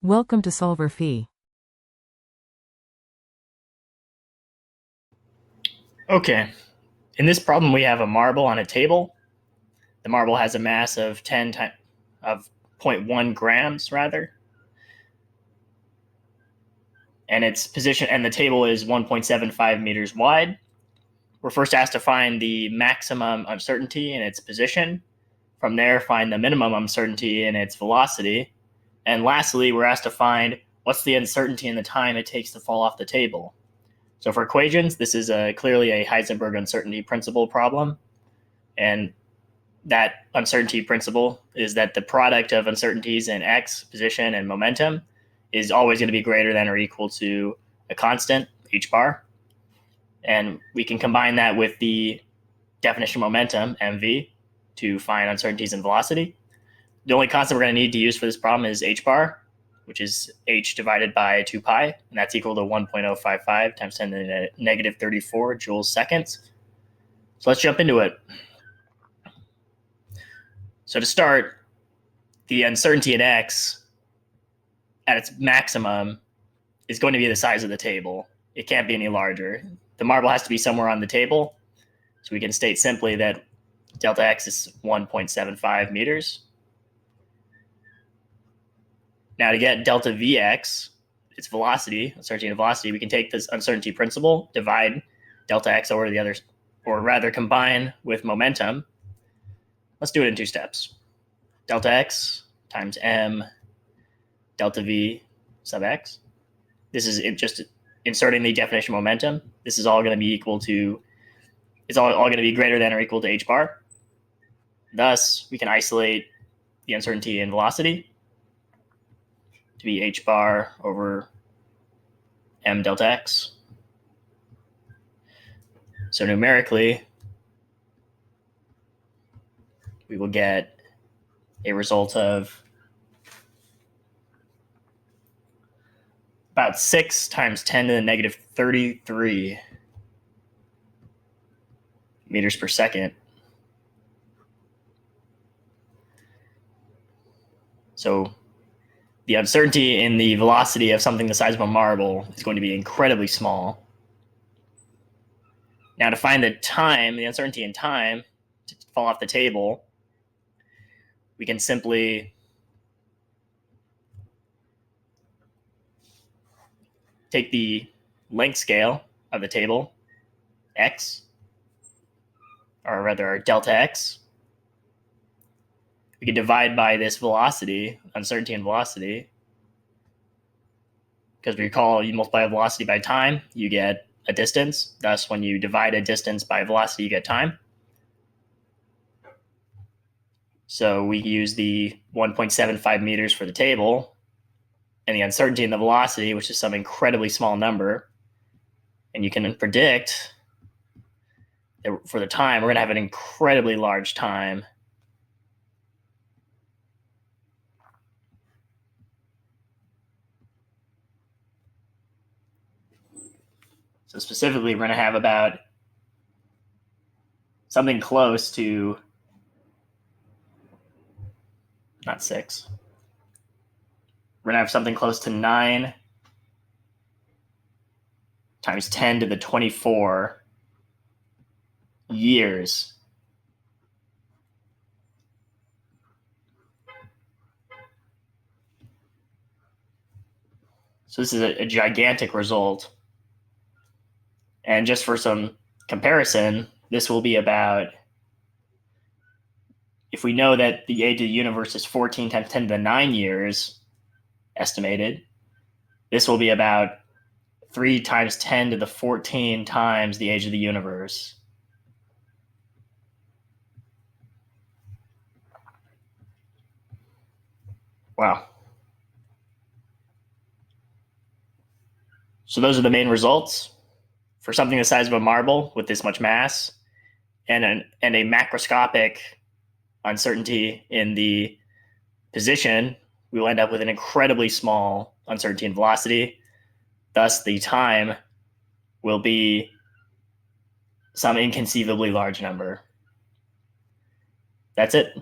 Welcome to solverfy. Okay, in this problem we have a marble on a table. The marble has a mass of 0.1 grams rather, and its position and the table is 1.75 meters wide. We're first asked to find the maximum uncertainty in its position. From there, find the minimum uncertainty in its velocity. And lastly, we're asked to find what's the uncertainty in the time it takes to fall off the table. So for equations, this is clearly a Heisenberg uncertainty principle problem. And that uncertainty principle is that the product of uncertainties in x, position, and momentum is always going to be greater than or equal to a constant, h bar. And we can combine that with the definition of momentum, mv, to find uncertainties in velocity. The only constant we're going to need to use for this problem is h bar, which is h divided by 2 pi, and that's equal to 1.055 times 10 to the negative 34 joules seconds. So let's jump into it. So to start, the uncertainty in x at its maximum is going to be the size of the table. It can't be any larger. The marble has to be somewhere on the table. So we can state simply that delta x is 1.75 meters. Now to get delta vx, its velocity, uncertainty and velocity, we can take this uncertainty principle, divide delta x over the others, or rather combine with momentum. Let's do it in 2 steps. Delta x times m delta v sub x. This is just inserting the definition of momentum. This is all going to be equal to, it's all going to be greater than or equal to h bar. Thus, we can isolate the uncertainty in velocity to be h bar over m delta x. So numerically, we will get a result of about 6 times 10 to the negative 33 meters per second. So the uncertainty in the velocity of something the size of a marble is going to be incredibly small. Now to find the time, the uncertainty in time to fall off the table, we can simply take the length scale of the table, x, or rather delta x. We can divide by this velocity, uncertainty and velocity, because recall you multiply velocity by time, you get a distance. Thus, when you divide a distance by velocity, you get time. So we use the 1.75 meters for the table and the uncertainty in the velocity, which is some incredibly small number. And you can predict that for the time, we're going to have an incredibly large time. So specifically, we're going to have about something close to, not 6. We're going to have something close to 9 times 10 to the 24 years. So this is a gigantic result. And just for some comparison, this will be about, if we know that the age of the universe is 14 times 10 to the 9 years estimated, this will be about 3 times 10 to the 14 times the age of the universe. Wow. So those are the main results. For something the size of a marble with this much mass and a macroscopic uncertainty in the position, we will end up with an incredibly small uncertainty in velocity. Thus, the time will be some inconceivably large number. That's it.